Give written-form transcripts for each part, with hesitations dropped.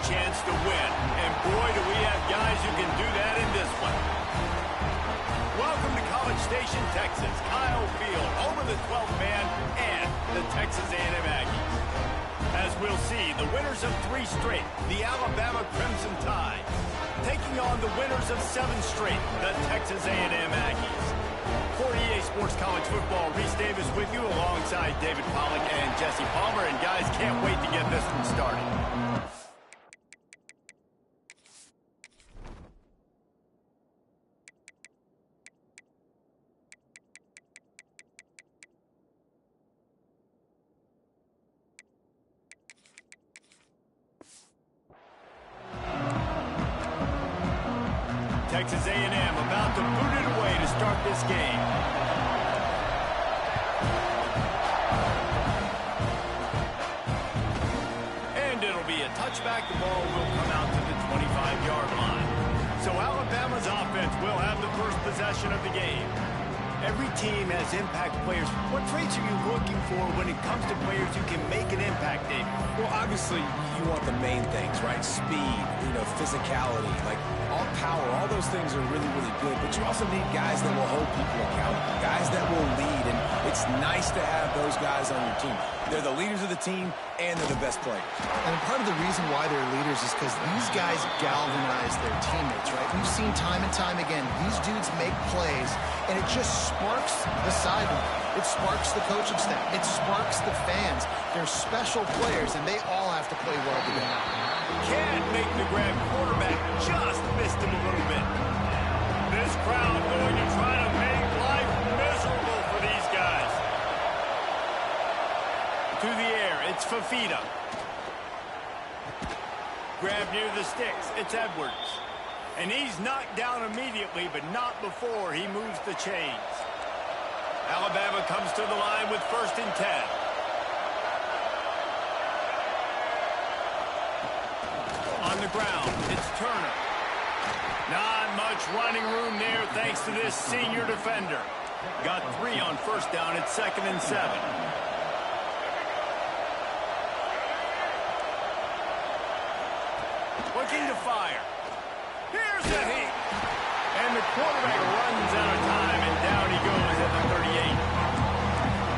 chance to win. And boy, do we have guys who can do that in this one. Welcome to College Station, Texas. Kyle Field over the 12th man and the Texas A&M Aggies. As we'll see, the winners of 3 straight, the Alabama Crimson Tide, taking on the winners of 7 straight, the Texas A&M Aggies. For EA Sports College Football, Reese Davis with you alongside David Pollack and Jesse Palmer. And guys, can't wait to get this one started. Texas A&M about to boot it away to start this game. And it'll be a touchback. The ball will come out to the 25-yard line. So Alabama's offense will have the first possession of the game. Every team has impact players. What traits are you looking for when it comes to players who can make an impact, Dave? Well, obviously, you want the main things, right? Speed, physicality, like all power, all those things are really, really good. But you also need guys that will hold people accountable, guys that will lead. And it's nice to have those guys on your team. They're the leaders of the team, and they're the best players. And part of the reason why they're leaders is because these guys galvanize their teammates, right? We've seen time and time again, these dudes make plays, and it just sparks the sideline. It sparks the coaching staff. It sparks the fans. They're special players, and they all have to play well together. Can't make the grab. Quarterback just missed him a little bit. This crowd going to try to make life miserable for these guys. To the air, it's Fafita. Grab near the sticks, it's Edwards. And he's knocked down immediately, but not before he moves the chains. Alabama comes to the line with 1st and 10. On the ground, it's Turner. Not much running room there thanks to this senior defender. Got 3 on 1st down. It's 2nd and 7. Looking to fire. Here's the heat. And the quarterback runs out of time, and down he goes at the 38.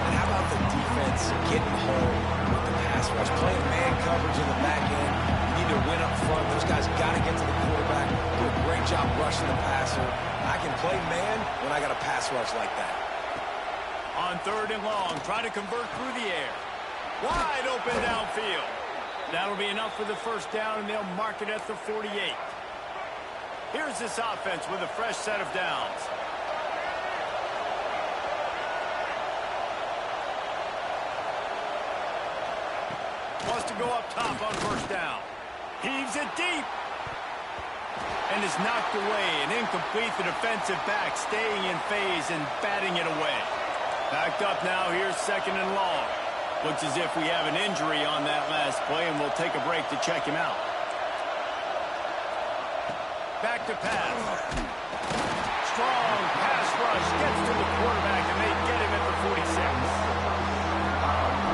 And how about the defense getting home with the pass rush, playing man coverage in the back end? You need to win up front. Those guys got to get to the quarterback. Do a great job rushing the passer. I can play man when I got a pass rush like that. On 3rd and long, trying to convert through the air. Wide open downfield. That'll be enough for the 1st down, and they'll mark it at the 48. Here's this offense with a fresh set of downs. Wants to go up top on 1st down. Heaves it deep. And is knocked away and incomplete. The defensive back staying in phase and batting it away. Backed up now. Here's 2nd and long. Looks as if we have an injury on that last play, and we'll take a break to check him out. Back to pass. Strong pass rush. Gets to the quarterback, and they get him at the 46.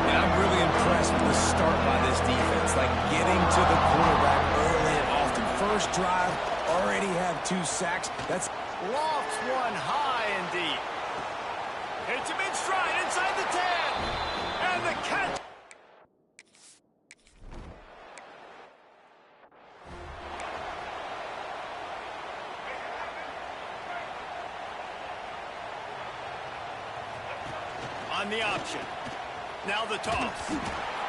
And I'm really impressed with the start by this defense. Like getting to the quarterback early and often. 1st drive, already have 2 sacks. That's lofts one high and deep. Hits him in stride inside the 10. And the catch. On the option. Now the toss.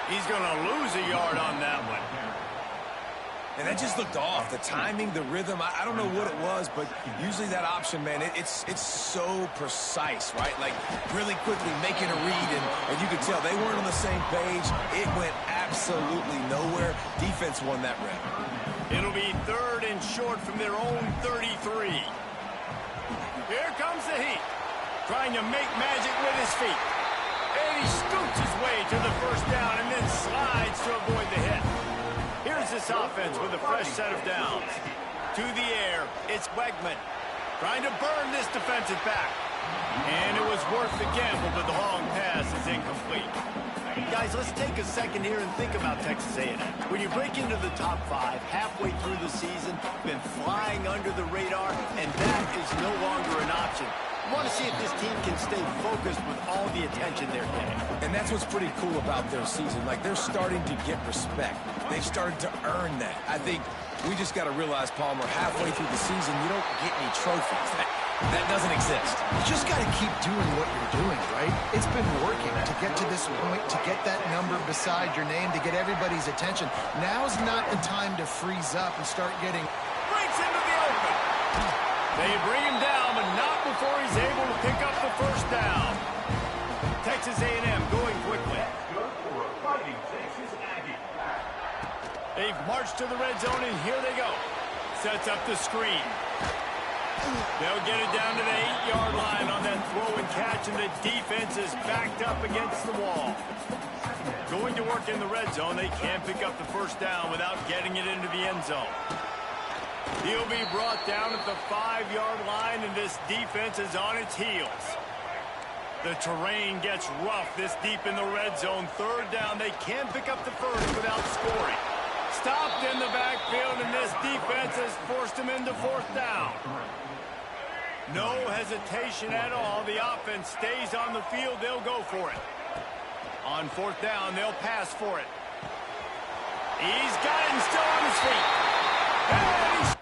He's going to lose a yard on that one. And that just looked off. The timing, the rhythm, I don't know what it was, but usually that option, man, it's so precise, right? Like really quickly making a read, and you could tell they weren't on the same page. It went absolutely nowhere. Defense won that rep. It'll be 3rd and short from their own 33. Here comes the heat. Trying to make magic with his feet. And he scoots his way to the 1st down and then slides to avoid the hit. Here's this offense with a fresh set of downs. To the air, it's Wegman. Trying to burn this defensive back. And it was worth the gamble, but the long pass is incomplete. Guys, let's take a second here and think about Texas A&M. When you break into the top 5 halfway through the season, been flying under the radar, and that is no longer an option. You want to see if this team can stay focused with all the attention they're getting. And that's what's pretty cool about their season. Like, they're starting to get respect. They've started to earn that. I think we just got to realize, Palmer, halfway through the season, you don't get any trophies. That doesn't exist. You just got to keep doing what you're doing, right? It's been working to get to this point, to get that number beside your name, to get everybody's attention. Now's not the time to freeze up and start getting... Breaks into the open. They bring him down, but not before he's able to pick up the first down. Texas A&M going quickly. They've marched to the red zone, and here they go. Sets up the screen. They'll get it down to the 8-yard line on that throw and catch, and the defense is backed up against the wall. Going to work in the red zone, they can't pick up the first down without getting it into the end zone. He'll be brought down at the 5-yard line, and this defense is on its heels. The terrain gets rough this deep in the red zone. Third down, they can't pick up the first without scoring. Stopped in the backfield, and this defense has forced him into fourth down. No hesitation at all. The offense stays on the field. They'll go for it. On fourth down, they'll pass for it. He's got it and still on his feet. And he's...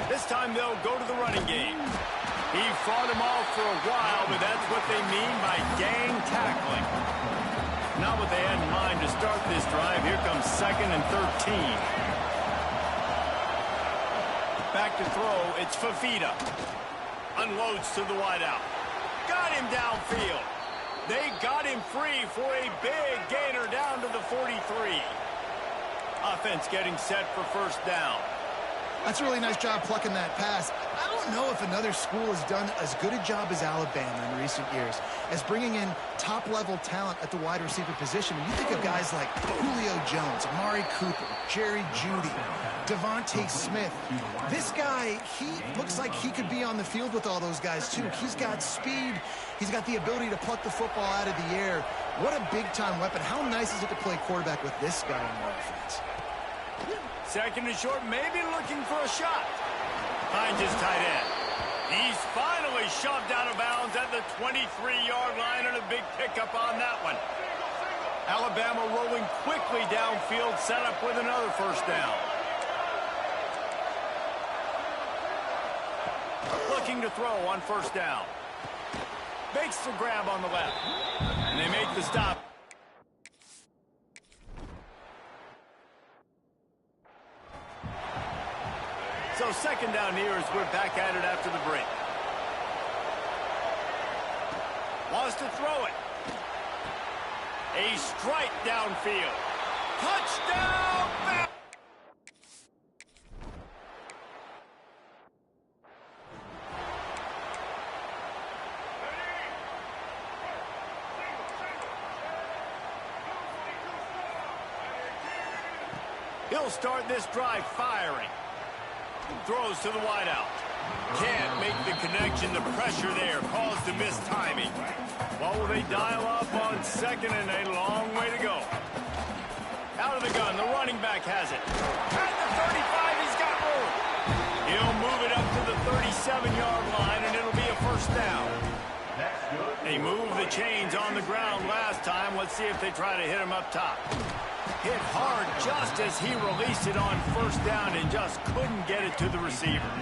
This time they'll go to the running game. He fought him off for a while, but that's what they mean by gang tackling. Not what they had in mind to start this drive. Here comes 2nd and 13. Back to throw. It's Fafita. Unloads to the wideout. Got him downfield. They got him free for a big gainer down to the 43. Offense getting set for first down. That's a really nice job plucking that pass. I don't know if another school has done as good a job as Alabama in recent years as bringing in top-level talent at the wide receiver position. You think of guys like Julio Jones, Amari Cooper, Jerry Jeudy, Devontae Smith. This guy, he looks like he could be on the field with all those guys, too. He's got speed. He's got the ability to pluck the football out of the air. What a big-time weapon. How nice is it to play quarterback with this guy in the offense? Second and short, maybe looking for a shot. Finds his tight end. He's finally shoved out of bounds at the 23-yard line, and a big pickup on that one. Alabama rolling quickly downfield, set up with another first down. Looking to throw on first down. Makes the grab on the left. And they make the stop. So second down here as we're back at it after the break. Wants to throw it. A strike downfield. Touchdown! He'll start this drive firing. Throws to the wideout. Can't make the connection. The pressure there caused the missed timing. What will they dial up on second, and a long way to go. Out of the gun, the running back has it. At the 35, he's got room. He'll move it up to the 37-yard line, and it'll be a first down. They moved the chains on the ground last time. Let's see if they try to hit him up top. Hit hard just as he released it on first down and just couldn't get it to the receiver.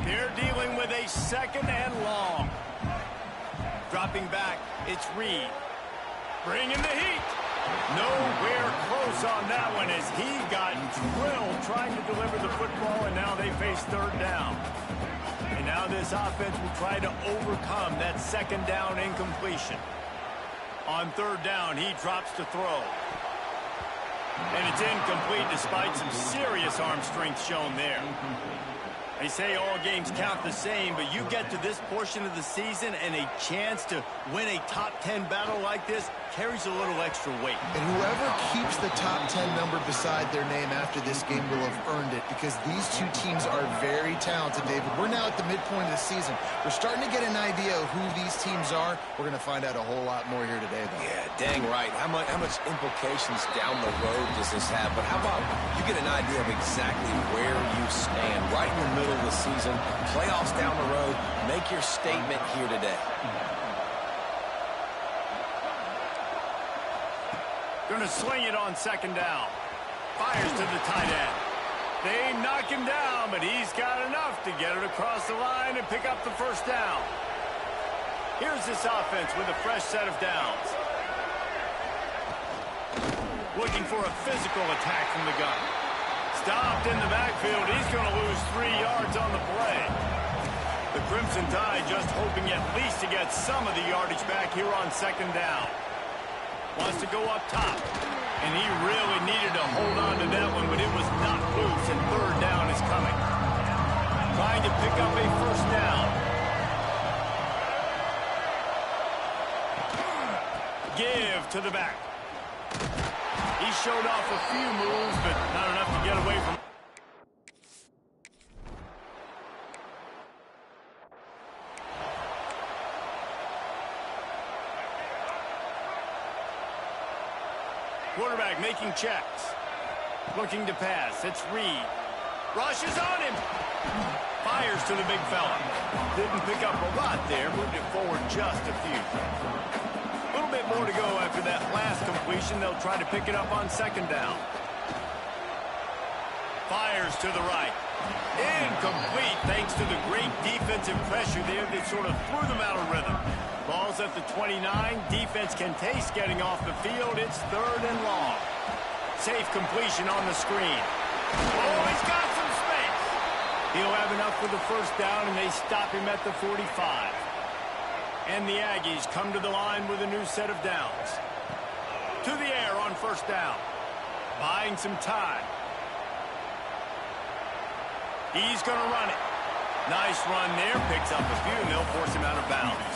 They're dealing with a second and long. Dropping back, it's Reed. Bringing the heat. Nowhere close on that one as he got drilled trying to deliver the football, and now they face third down. And now this offense will try to overcome that second down incompletion. On third down, he drops to throw. And it's incomplete despite some serious arm strength shown there. They say all games count the same, but you get to this portion of the season and a chance to win a top 10 battle like this carries a little extra weight. And whoever keeps the top 10 number beside their name after this game will have earned it, because these two teams are very talented, David. We're now at the midpoint of the season. We're starting to get an idea of who these teams are. We're going to find out a whole lot more here today, though. Yeah, dang right. How much implications down the road does this have? But how about you get an idea of exactly where you stand right in the middle of the season, playoffs down the road, make your statement here today. Going to swing it on second down. Fires to the tight end. They knock him down, but he's got enough to get it across the line and pick up the first down. Here's this offense with a fresh set of downs. Looking for a physical attack from the gun. Stopped in the backfield. He's going to lose 3 yards on the play. The Crimson Tide just hoping at least to get some of the yardage back here on second down. Wants to go up top. And he really needed to hold on to that one, but it was not loose, and third down is coming. Trying to pick up a first down. Give to the back. He showed off a few moves, but not enough to get away from. Quarterback making checks. Looking to pass. It's Reed. Rushes on him. Fires to the big fella. Didn't pick up a lot there. Moved it forward just a few. A little bit more to go after that last completion. They'll try to pick it up on second down. Fires to the right. Incomplete thanks to the great defensive pressure there that sort of threw them out of rhythm. Ball's at the 29. Defense can taste getting off the field. It's third and long. Safe completion on the screen. Oh, he's got some space. He'll have enough for the first down, and they stop him at the 45. And the Aggies come to the line with a new set of downs. To the air on first down. Buying some time. He's going to run it. Nice run there. Picks up a few, and they'll force him out of bounds.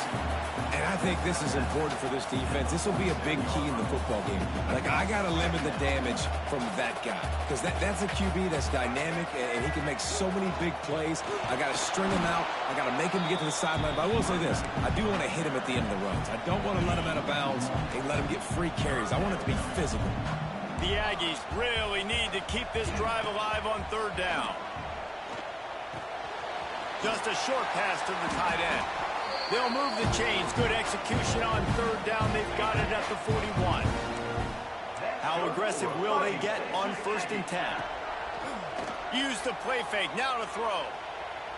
And I think this is important for this defense. This will be a big key in the football game. Like, I got to limit the damage from that guy, because that's a QB that's dynamic, and he can make so many big plays. I got to string him out. I got to make him get to the sideline. But I will say this. I do want to hit him at the end of the runs. I don't want to let him out of bounds and let him get free carries. I want it to be physical. The Aggies really need to keep this drive alive on third down. Just a short pass to the tight end. They'll move the chains. Good execution on third down. They've got it at the 41. How aggressive will they get on first and 10? Use the play fake. Now to throw.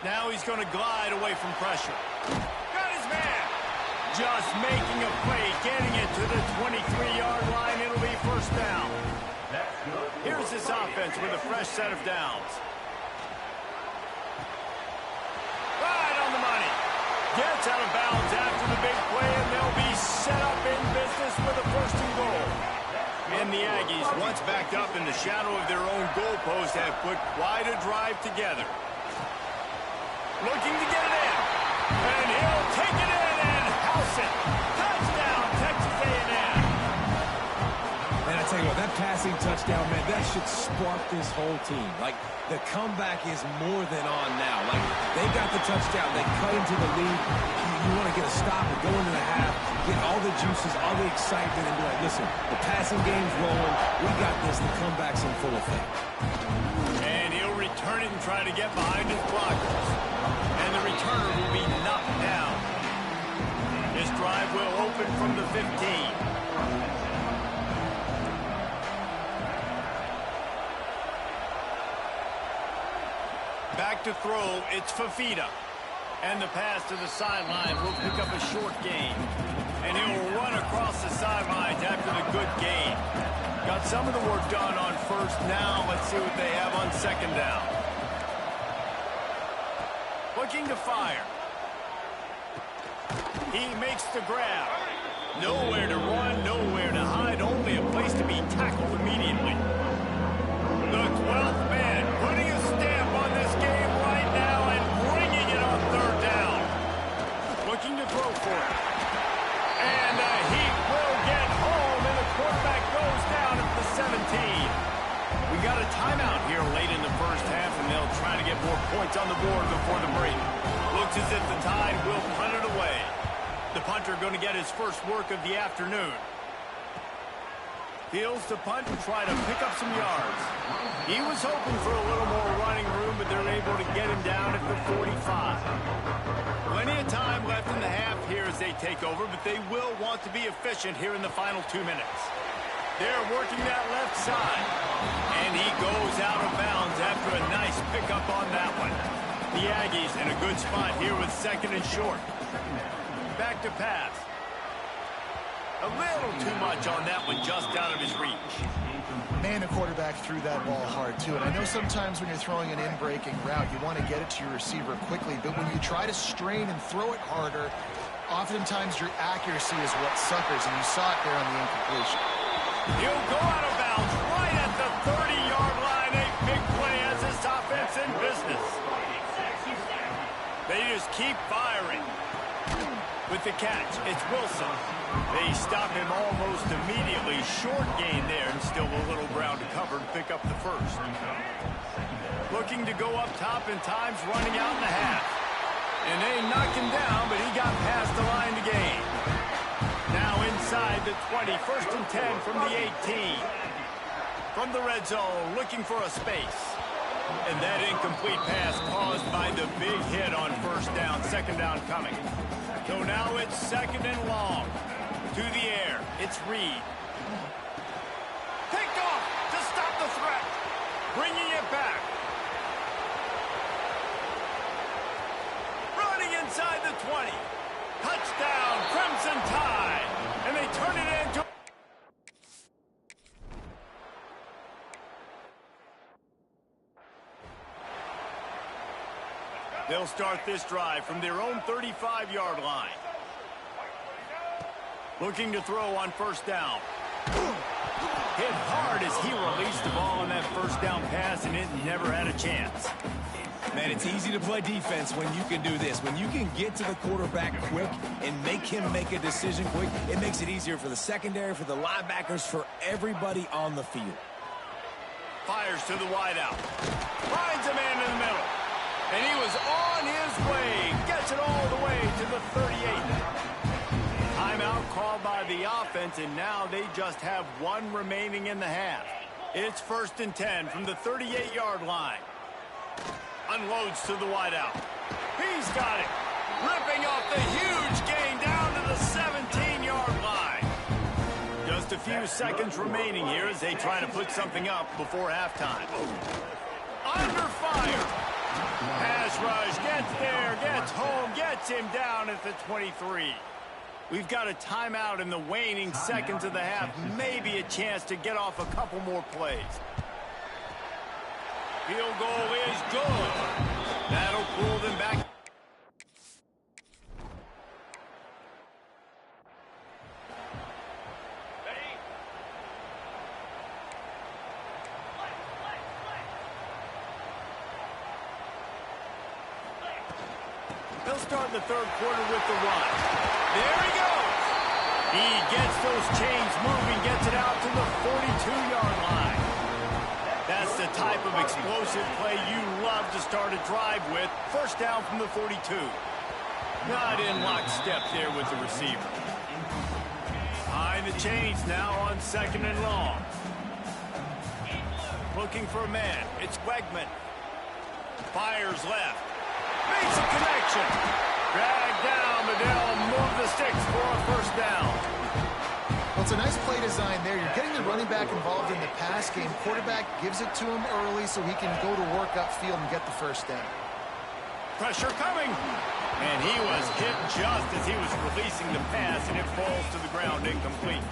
Now he's going to glide away from pressure. Got his man. Just making a play. Getting it to the 23-yard line. It'll be first down. Here's this offense with a fresh set of downs. Right on the money. Gets out of bounds after the big play, and they'll be set up in business with a first and goal. And the Aggies, once backed up in the shadow of their own goalpost, have put quite a drive together. Looking to get it in. And he'll take it in and house it. Touchdown, Texas A&M. And I tell you what, that passing touchdown, man, that should spark this whole team. Like, the comeback is more than on now. Like, they got the touchdown. They cut into the lead. You want to get a stop and go into the half, get all the juices, all the excitement, and be like, listen, the passing game's rolling. We got this. The comeback's in full effect. And he'll return it and try to get behind his blockers. And the returner will be knocked down. This drive will open from the 15. Back to throw, it's Fafita. And the pass to the sideline will pick up a short gain. And he'll run across the sidelines after the good gain. Got some of the work done on first. Now let's see what they have on second down. Looking to fire. He makes the grab. Nowhere to run, nowhere to hide, only a place to be tackled immediately. The 12th man putting a stamp on this game right now timeout here late in the first half, and they'll try to get more points on the board before the break. Looks as if the Tide will punt it away. The punter going to get his first work of the afternoon. Fields to punt and try to pick up some yards. He was hoping for a little more running room, but they're able to get him down at the 45. Plenty of time left in the half here as they take over, but they will want to be efficient here in the final 2 minutes. They're working that left side, and he goes out of bounds after a nice pickup on that one. The Aggies in a good spot here with 2nd and short. Back to pass. A little too much on that one, just out of his reach. Man, the quarterback threw that ball hard, too. And I know sometimes when you're throwing an in-breaking route, you want to get it to your receiver quickly. But when you try to strain and throw it harder, oftentimes your accuracy is what suffers. And you saw it there on the incompletion. He'll go out of bounds right at the 30-yard line. A big play as this offense in business. They just keep firing. With the catch, it's Wilson. They stop him almost immediately. Short gain there, and still a little ground to cover and pick up the first. Looking to go up top, and time's running out in the half. And they knock him down, but he got past the line to gain. Now inside the 20, 1st and 10 from the 18. From the red zone, looking for a space. And that incomplete pass caused by the big hit on 1st down, 2nd down coming. So now it's 2nd and long. To the air, it's Reed. Picked off to stop the threat. Bringing it back. Running inside the 20. Touchdown, Crimson Tide. And they turn it into... They'll start this drive from their own 35-yard line. Looking to throw on 1st down. Hit hard as he released the ball on that 1st down pass, and it never had a chance. Man, it's easy to play defense when you can do this. When you can get to the quarterback quick and make him make a decision quick, it makes it easier for the secondary, for the linebackers, for everybody on the field. Fires to the wideout. Finds a man in the middle. And he was on his way. Gets it all the way to the 38. Timeout called by the offense, and now they just have 1 remaining in the half. It's 1st and 10 from the 38-yard line. Unloads to the wideout. He's got it. Ripping off the huge gain down to the 17-yard line. Just a few seconds remaining here as they try to put something up before halftime. Under fire. Pass rush, gets there, gets home, gets him down at the 23. We've got a timeout in the waning seconds of the half. Maybe a chance to get off a couple more plays. Field goal is good. That'll pull them back. They'll start the 3rd quarter with the run. There he goes. He gets those chains moving, gets it out to the 42-yard line. That's the type of explosive play you love to start a drive with. 1st down from the 42. Not in lockstep there with the receiver. Behind the chains now on 2nd and long. Looking for a man. It's Wegman. Fires left. Makes a connection. Drag down, but they'll move the sticks for a 1st down. Well, it's a nice play design there. You're getting the running back involved in the pass game. Quarterback gives it to him early so he can go to work upfield and get the 1st down. Pressure coming. And he was hit just as he was releasing the pass, and it falls to the ground incomplete.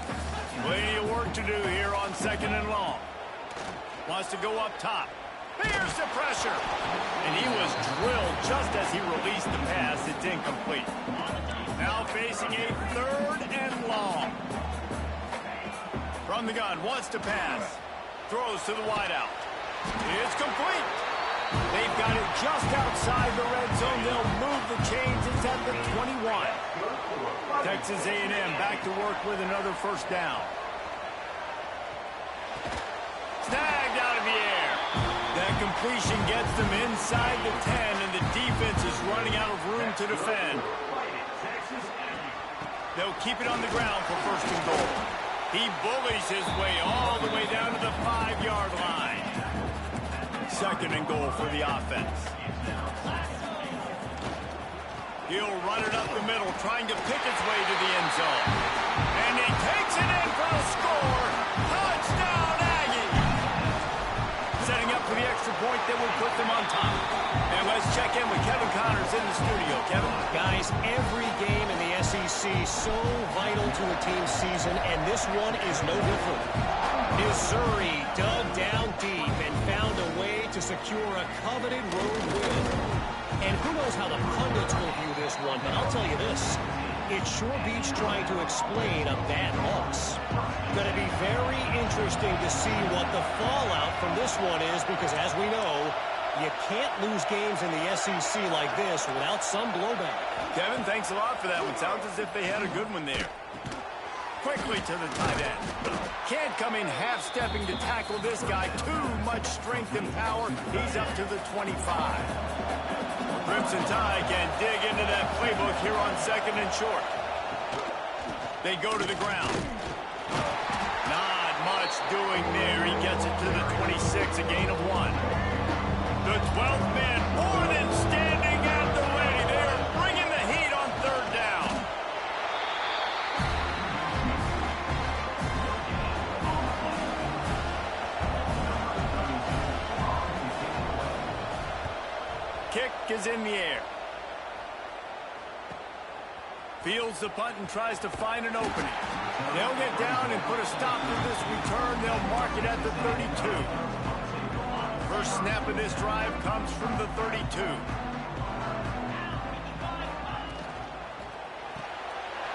Plenty of work to do here on 2nd and long. Wants to go up top. Here's the pressure. And he was drilled just as he released the pass. It's incomplete. Now facing a 3rd and long. From the gun, wants to pass. Throws to the wideout. It's complete. They've got it just outside the red zone. They'll move the chains. It's at the 21. Texas A&M back to work with another 1st down. Snagged out of the air. completion gets them inside the 10, and the defense is running out of room to defend. They'll keep it on the ground for first and goal. He bullies his way all the way down to the 5-yard line. Second and goal for the offense. He'll run it up the middle, trying to pick its way to the end zone. And he takes it in for a score. Touchdown, Aggie! Setting up for the extra point that will put them on top. And let's check in with Kevin Connors in the studio. Kevin? Guys, every game in the SEC so vital to a team's season, and this one is no different. Missouri dug down deep and found a way to secure a coveted road win. And who knows how the pundits will view this one, but I'll tell you this. It sure beats trying to explain a bad loss. Going to be very interesting to see what the fallout from this one is, because as we know, you can't lose games in the SEC like this without some blowback. Kevin, thanks a lot for that one. Sounds as if they had a good one there. Quickly to the tight end. Can't come in half-stepping to tackle this guy. Too much strength and power. He's up to the 25. Crimson Tide can dig into that playbook here on second and short. They go to the ground. Not much doing there. He gets it to the 26, a gain of 1. The 12th man more than standing at the ready. They are bringing the heat on third down. Kick is in the air. Fields the punt and tries to find an opening. They'll get down and put a stop to this return. They'll mark it at the 32. First snap of this drive comes from the 32.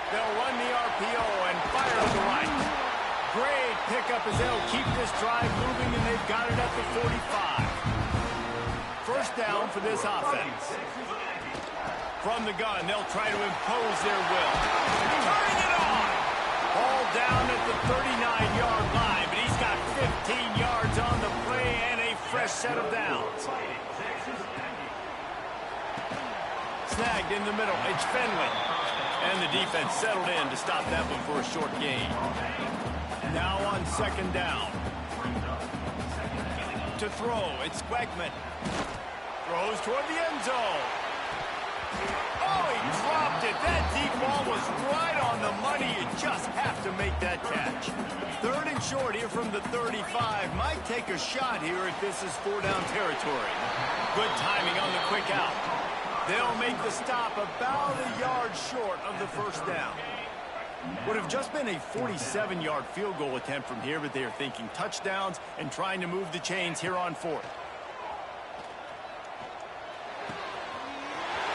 They'll run the RPO and fire to the right. Great pickup as they'll keep this drive moving, and they've got it at the 45. First down for this offense. From the gun, they'll try to impose their will. Turning it on! Ball down at the 39-yard line, but he's got 15 yards on the play and a fresh set of downs. Snagged in the middle. It's Fenley. And the defense settled in to stop that one for a short gain. Now on second down. To throw, it's Wegman. Throws toward the end zone. Oh, he dropped it. That deep ball was right on the money. You just have to make that catch. Third and short here from the 35. Might take a shot here if this is 4-down territory. Good timing on the quick out. They'll make the stop about a yard short of the first down. Would have just been a 47-yard field goal attempt from here, but they are thinking touchdowns and trying to move the chains here on fourth.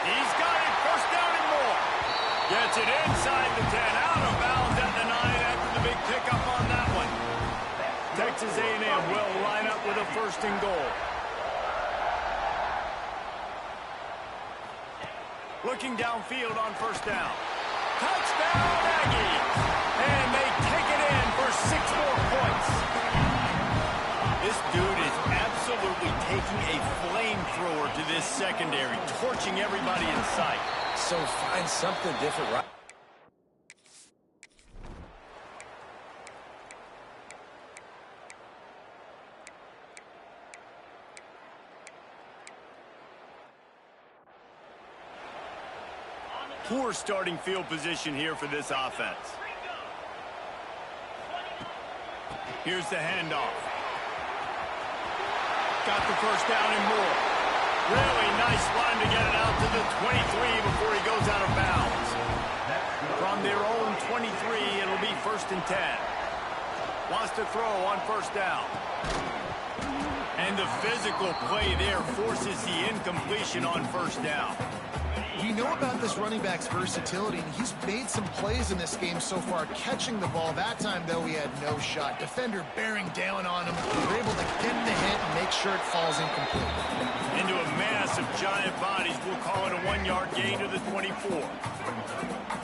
He's got it, first down and more. Gets it inside the 10, out of bounds at the 9 after the big pickup on that one. Texas A&M will line up with a first and goal. Looking downfield on first down. Touchdown, Aggies! And they take it in for 6 more points. This dude is absolutely taking a flamethrower to this secondary, torching everybody in sight. So find something different, right? Poor starting field position here for this offense. Here's the handoff. Got the first down and more. Really nice run to get it out to the 23 before he goes out of bounds. From their own 23, it'll be first and 10. Wants to throw on first down. And the physical play there forces the incompletion on first down. You know about this running back's versatility, and he's made some plays in this game so far, catching the ball. That time, though, he had no shot. Defender bearing down on him. They're able to get the hit and make sure it falls incomplete. Into a mass of giant bodies. We'll call it a 1-yard gain to the 24.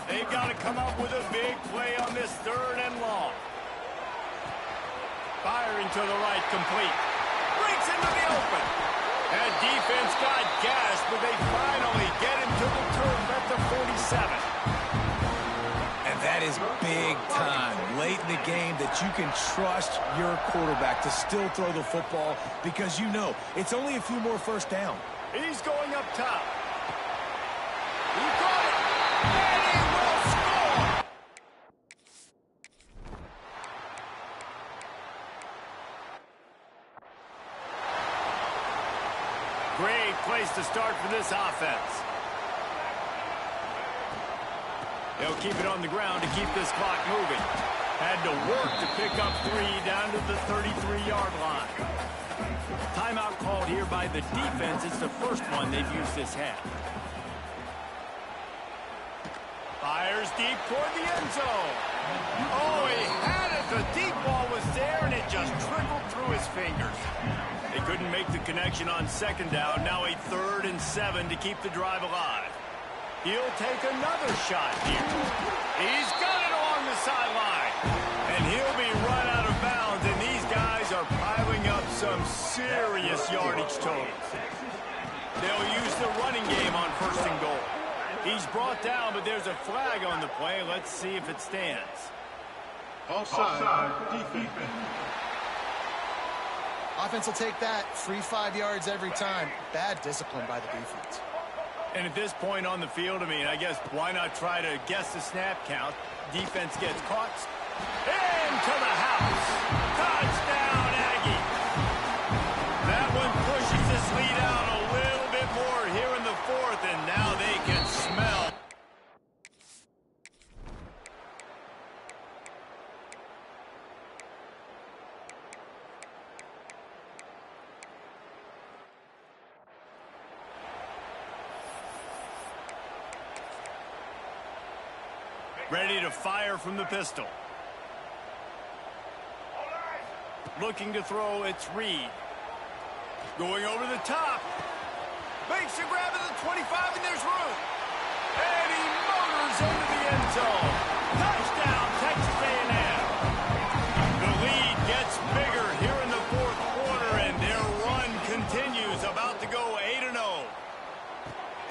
They've got to come up with a big play on this third and long. Firing to the right, complete. Breaks into the open. defense got gashed, but they finally get him to the turf at the 47. And that is big time late in the game that you can trust your quarterback to still throw the football because you know it's only a few more first down. He's going up top. He got it, and he will score! Great place to start for this offense. They'll keep it on the ground to keep this clock moving. Had to work to pick up 3 down to the 33-yard line. Timeout called here by the defense. It's the first one they've used this half. Fires deep toward the end zone. Oh, he had it. The deep ball was there, and it just trickled through his fingers. They couldn't make the connection on second down. Now a 3rd and 7 to keep the drive alive. He'll take another shot here. He's got it along the sideline. And he'll be run out of bounds, and these guys are piling up some serious yardage totals. They'll use the running game on 1st and goal. He's brought down, but there's a flag on the play. Let's see if it stands. Offside, defense. Offense will take that. Free 5 yards every time. Bad discipline by the defense. And at this point on the field, I guess why not try to guess the snap count? Defense gets caught. Into the house. Touchdown, Aggie. That one pushes this lead out a little bit more here in the 4th, and now they can smell. Ready to fire from the pistol. Looking to throw, it's Reed. Going over the top. Makes a grab at the 25, and there's room. And he motors into the end zone. Touchdown, Texas A&M. The lead gets bigger here in the 4th quarter, and their run continues. About to go 8-0.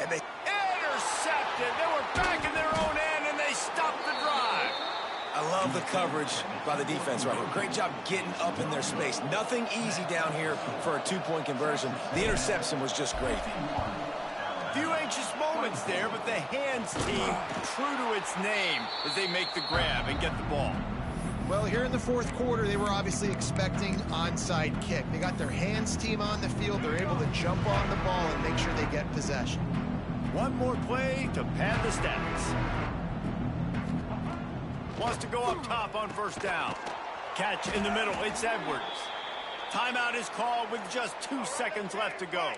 And they Intercepted. They were back in their own end, and they stopped the drive. I love the coverage by the defense right here. Great job getting up in their space. Nothing easy down here for a 2-point conversion. The interception was just great. Few anxious moments there, but the hands team true to its name as they make the grab and get the ball. Well, here in the 4th quarter, they were obviously expecting onside kick. They got their hands team on the field. They're able to jump on the ball and make sure they get possession. One more play to pad the stats. Wants to go up top on 1st down. Catch in the middle. It's Edwards. Timeout is called with just 2 seconds left to go.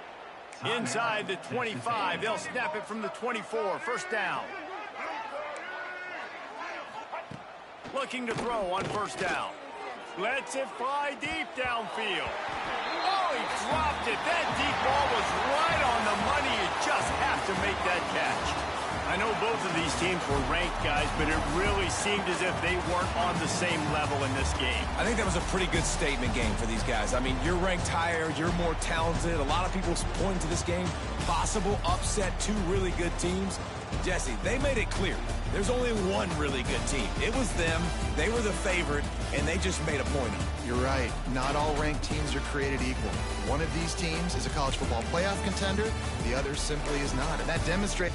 Inside the 25. They'll snap it from the 24. 1st down. Looking to throw on 1st down. Lets it fly deep downfield. Oh, he dropped it. That deep ball was right on the money. You just have to make that catch. I know both of these teams were ranked, guys, but it really seemed as if they weren't on the same level in this game. I think that was a pretty good statement game for these guys. I mean, you're ranked higher, you're more talented. A lot of people point to this game, possible upset, 2 really good teams. Jesse, they made it clear. There's only one really good team. It was them. They were the favorite, and they just made a point of it. You're right. Not all ranked teams are created equal. One of these teams is a college football playoff contender. The other simply is not. And that demonstrates